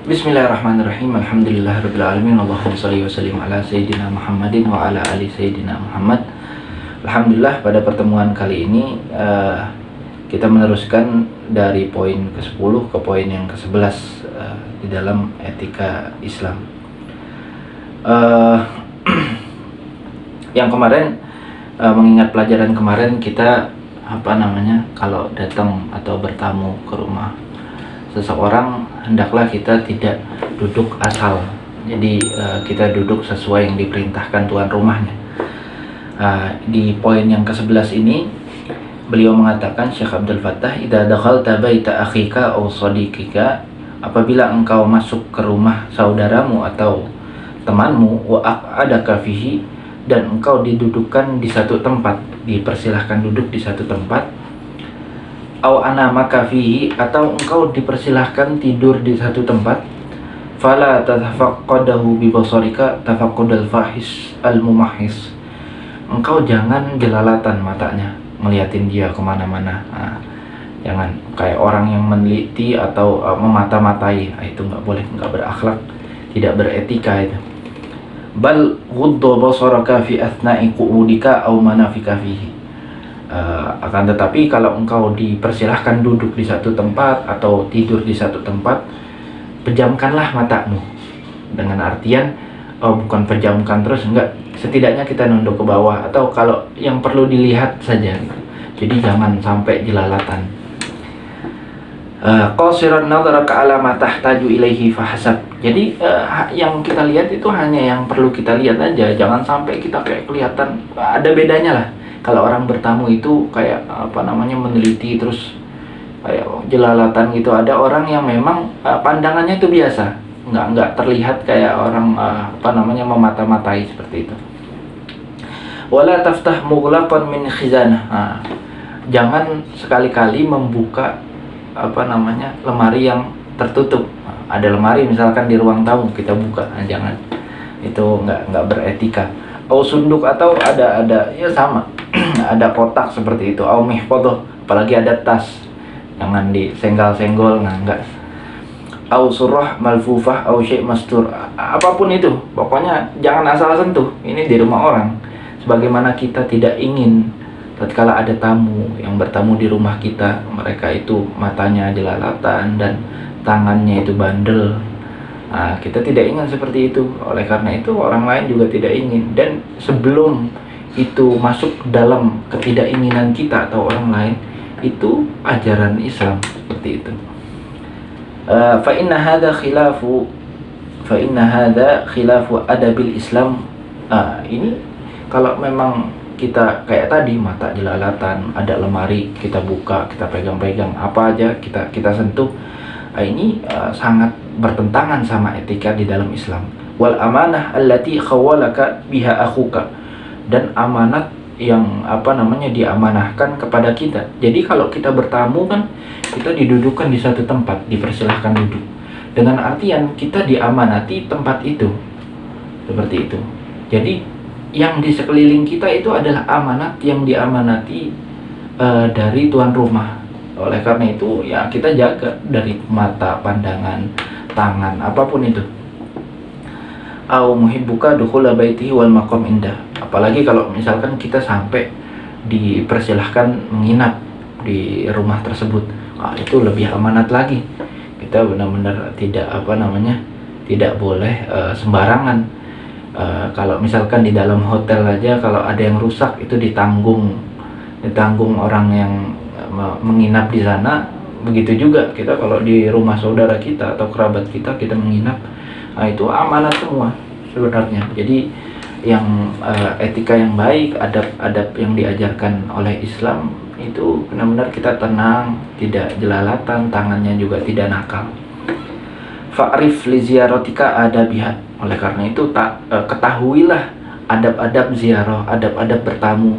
Bismillahirrahmanirrahim. Alhamdulillahirabbil alamin. Allahumma shalli wa sallim ala sayyidina Muhammadin wa ala ali sayyidina Muhammad. Alhamdulillah, pada pertemuan kali ini kita meneruskan dari poin ke-10 ke poin yang ke-11 di dalam etika Islam. Yang kemarin, mengingat pelajaran kemarin, kita kalau datang atau bertamu ke rumah seseorang, hendaklah kita tidak duduk asal. Jadi kita duduk sesuai yang diperintahkan tuan rumahnya. Di poin yang ke-11 ini beliau mengatakan, Syekh Abdul Fattah, idza dakhalta baita akhika aw sadiqika, apabila engkau masuk ke rumah saudaramu atau temanmu, wa aq'adaka fihi, dan engkau didudukkan di satu tempat, dipersilahkan duduk di satu tempat, aw anamaka fihi, atau engkau dipersilahkan tidur di satu tempat, fala tafaqqadahu bi basarika tafaqqudal fahis al mumahhis, engkau jangan jelalatan matanya ngeliatin dia kemana-mana. Jangan kayak orang yang meneliti atau memata-matai. Itu nggak boleh, nggak berakhlak, tidak beretika itu. Bal ghuddu basaraka fi athna'i qu'udika aw manafika fihi. Akan tetapi kalau engkau dipersilahkan duduk di satu tempat atau tidur di satu tempat, pejamkanlah matamu. Dengan artian bukan pejamkan terus, enggak, setidaknya kita nunduk ke bawah, atau kalau yang perlu dilihat saja gitu. Jadi jangan sampai jelalatan. Qasiran nadharaka ala ma tahtaju ilaihi fahasab. Jadi yang kita lihat itu hanya yang perlu kita lihat aja, jangan sampai kita kayak kelihatan. Ada bedanya lah kalau orang bertamu itu kayak meneliti terus kayak jelalatan gitu. Ada orang yang memang pandangannya itu biasa, nggak terlihat kayak orang memata-matai seperti itu. Wala taftah mughlaqan min khizanah. Jangan sekali-kali membuka lemari yang tertutup. Ada lemari misalkan di ruang tamu kita buka, jangan. Itu nggak beretika. Au sunduk, atau ada ya sama ada kotak seperti itu. Au mihfadah, apalagi ada tas, jangan disenggol-senggol, enggak. Au surah malfufah au syai' mastur, apapun itu, pokoknya jangan asal sentuh. Ini di rumah orang. Sebagaimana kita tidak ingin tatkala ada tamu yang bertamu di rumah kita, mereka itu matanya jelalatan dan tangannya itu bandel. Kita tidak ingin seperti itu. Oleh karena itu orang lain juga tidak ingin. Dan sebelum itu masuk dalam ketidakinginan kita atau orang lain, itu ajaran Islam seperti itu. Fa inna hadza khilafu adabil Islam. Ini kalau memang kita kayak tadi, mata jelalatan, ada lemari kita buka, kita pegang-pegang, apa aja kita sentuh, ini sangat bertentangan sama etika di dalam Islam. Wal amanah allati khawalaka biha akhuka, dan amanat yang diamanahkan kepada kita. Jadi kalau kita bertamu kan, kita didudukkan di satu tempat, dipersilahkan duduk, dengan artian kita diamanati tempat itu, seperti itu. Jadi yang di sekeliling kita itu adalah amanat yang diamanati dari tuan rumah. Oleh karena itu ya kita jaga dari mata, pandangan, tangan, apapun itu. Au muhibbuka dukhula baitihi wal maqam indah. Apalagi kalau misalkan kita sampai dipersilahkan menginap di rumah tersebut, itu lebih amanat lagi. Kita benar-benar tidak boleh sembarangan. Kalau misalkan di dalam hotel aja, kalau ada yang rusak itu ditanggung orang yang menginap di sana. Begitu juga kita kalau di rumah saudara kita atau kerabat kita menginap, itu amanat semua sebenarnya. Jadi yang etika yang baik, adab-adab yang diajarkan oleh Islam itu benar-benar kita tenang, tidak jelalatan, tangannya juga tidak nakal. Fa'rif li ziyaratika adabiha. Oleh karena itu ketahuilah adab-adab ziarah, adab-adab bertamu.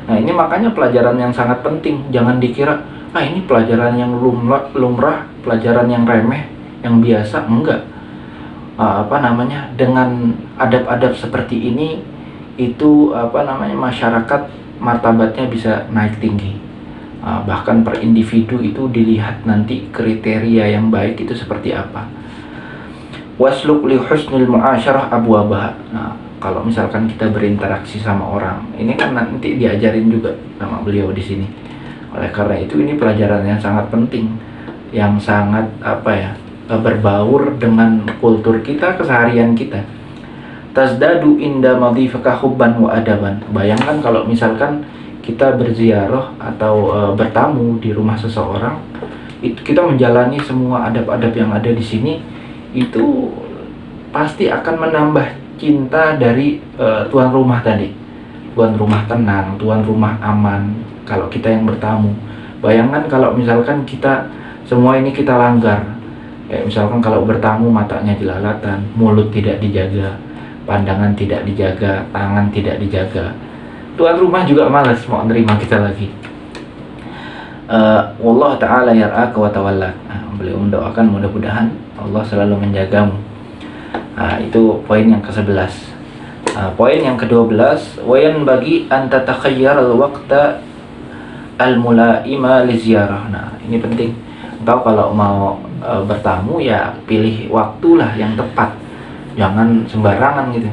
Nah ini makanya pelajaran yang sangat penting. Jangan dikira ini pelajaran yang lumrah, pelajaran yang remeh, yang biasa. Enggak. Dengan adab-adab seperti ini, itu masyarakat martabatnya bisa naik tinggi. Bahkan per individu itu dilihat nanti kriteria yang baik itu seperti apa. Wasluk li husnil muasyarah abwabaha. Nah, kalau misalkan kita berinteraksi sama orang, ini kan nanti diajarin juga sama beliau di sini. Oleh karena itu ini pelajaran yang sangat penting, yang sangat berbaur dengan kultur kita, keseharian kita. Tazdadu inda madhifaka hubban wa adaban. Bayangkan kalau misalkan kita berziarah atau bertamu di rumah seseorang, itu kita menjalani semua adab-adab yang ada di sini, itu pasti akan menambah cinta dari tuan rumah tadi. Tuan rumah tenang, tuan rumah aman kalau kita yang bertamu. Bayangkan kalau misalkan kita semua ini kita langgar. Misalkan kalau bertamu matanya jelalatan, mulut tidak dijaga, pandangan tidak dijaga, tangan tidak dijaga. Tuan rumah juga malas mau nerima kita lagi. Wallah ta'ala yar'aka wa tawallak. Beliau mendoakan mudah-mudahan Allah selalu menjagamu. Itu poin yang ke-11. Poin yang ke-12, wayan bagi anta takhayyar al-waqta al-mula'ima li ziarah. Nah, ini penting. Engkau kalau mau bertamu ya pilih waktulah yang tepat. Jangan sembarangan gitu.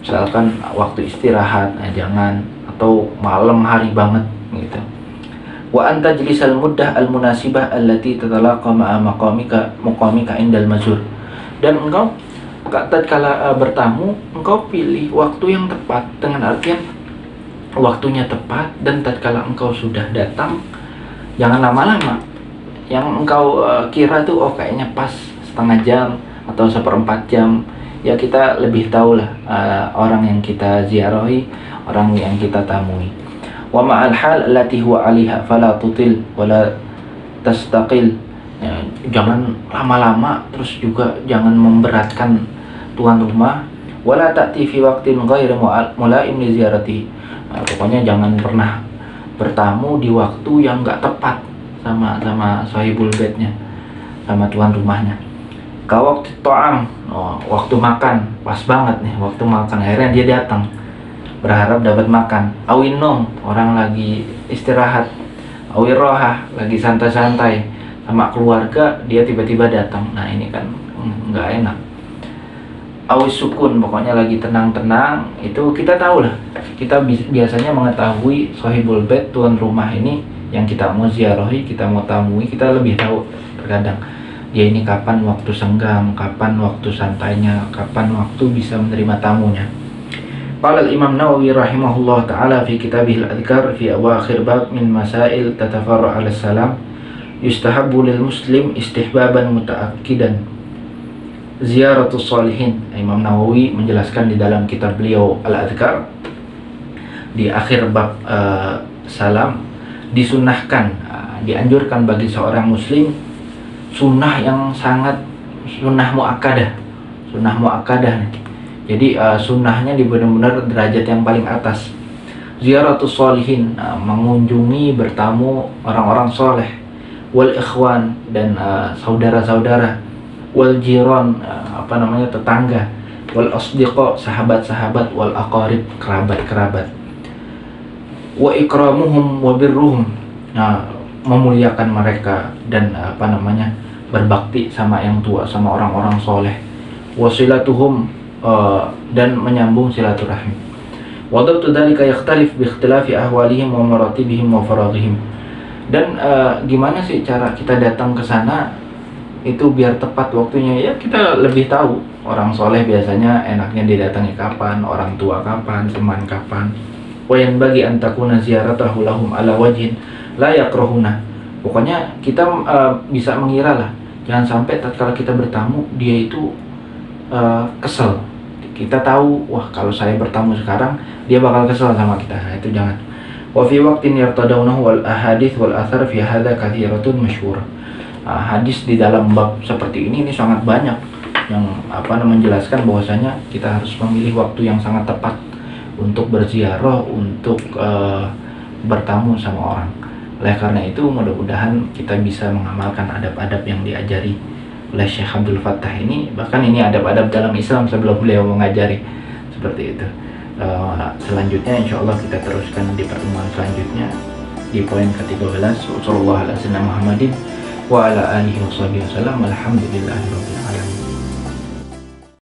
Misalkan waktu istirahat, jangan, atau malam hari banget gitu. Wa anta jlisal muddah al-munasibah allati tatalaqa ma'a maqamika indal mazur. Dan engkau tatkala bertamu, engkau pilih waktu yang tepat, dengan artian waktunya tepat, dan tatkala engkau sudah datang jangan lama-lama. Yang engkau kira tuh kayaknya pas setengah jam atau seperempat jam, ya kita lebih tahu lah orang yang kita ziarahi, orang yang kita tamui. Wa ma'al hal allati huwa 'alaiha fala tutil wala tastaqil. Jangan lama-lama, terus juga jangan memberatkan tuan rumah. Wala ta'ti fi waqtin ghairi mula'im li ziyarati. Pokoknya jangan pernah bertamu di waktu yang enggak tepat sama sahibul baitnya, sama tuan rumahnya. Waktu to'am, waktu makan, pas banget nih waktu makan, akhirnya dia datang berharap dapat makan. Awin nom, orang lagi istirahat. Awin rohah, lagi santai-santai sama keluarga, dia tiba-tiba datang. Nah ini kan nggak enak. Awis sukun, pokoknya lagi tenang-tenang, itu kita tahu lah. Kita biasanya mengetahui sahibul bait, tuan rumah ini yang kita mau ziarahi, kita mau tamui, kita lebih tahu terkadang dia ini kapan waktu senggang, kapan waktu santainya, kapan waktu bisa menerima tamunya. Qala al-Imam Nawawi rahimahullah ta'ala fi kitabih al-adhkar fi awakhir bab min masail tatafarra' ala salam yustahabbu lil muslim istihbaban muta'akkidan ziyaratus salihin. Imam Nawawi menjelaskan di dalam kitab beliau al-adhkar di akhir bab salam, disunahkan, dianjurkan bagi seorang muslim sunnah yang sangat sunnah muakkadah nih. Jadi sunnahnya di benar-benar derajat yang paling atas. Ziyaratus sholihin, mengunjungi, bertamu orang-orang soleh. Wal ikhwan, dan saudara-saudara. Wal jiran, tetangga. Wal asdiqa, sahabat-sahabat. Wal aqarib, kerabat-kerabat. Wa ikramuhum wa birruhum, memuliakan mereka dan berbakti sama yang tua, sama orang-orang soleh. Wasilatuhum, dan menyambung silaturahmi. Wadabtu dzalika yakhtalif bi ikhtilafi ahwalihim wa maratibihim wa faraghihim. Dan gimana sih cara kita datang ke sana itu biar tepat waktunya? Ya kita lebih tahu orang soleh biasanya enaknya didatangi kapan, orang tua kapan, teman kapan. Wa yanbaghi an takuna ziyaratahu lahum ala wajhin la yakrahuna. Pokoknya kita bisa mengira lah, jangan sampai tatkala kita bertamu dia itu kesel. Kita tahu, wah kalau saya bertamu sekarang dia bakal kesel sama kita. Nah, itu jangan. Wa fi waqtin yartadawnahu wal ahadits wal athar fi hadza kathiratun masyhur. Hadis di dalam bab seperti ini sangat banyak yang menjelaskan bahwasanya kita harus memilih waktu yang sangat tepat untuk berziarah, untuk bertamu sama orang. Oleh karena itu mudah-mudahan kita bisa mengamalkan adab-adab yang diajari oleh Syekh Abdul Fattah ini. Bahkan ini adab-adab dalam Islam sebelum beliau mengajari seperti itu. Selanjutnya insya Allah kita teruskan di pertemuan selanjutnya di poin ke-13. Sallallahu alaihi wasallam Muhammadin wa ala alihi wasallam. Alhamdulillahirabbil alamin.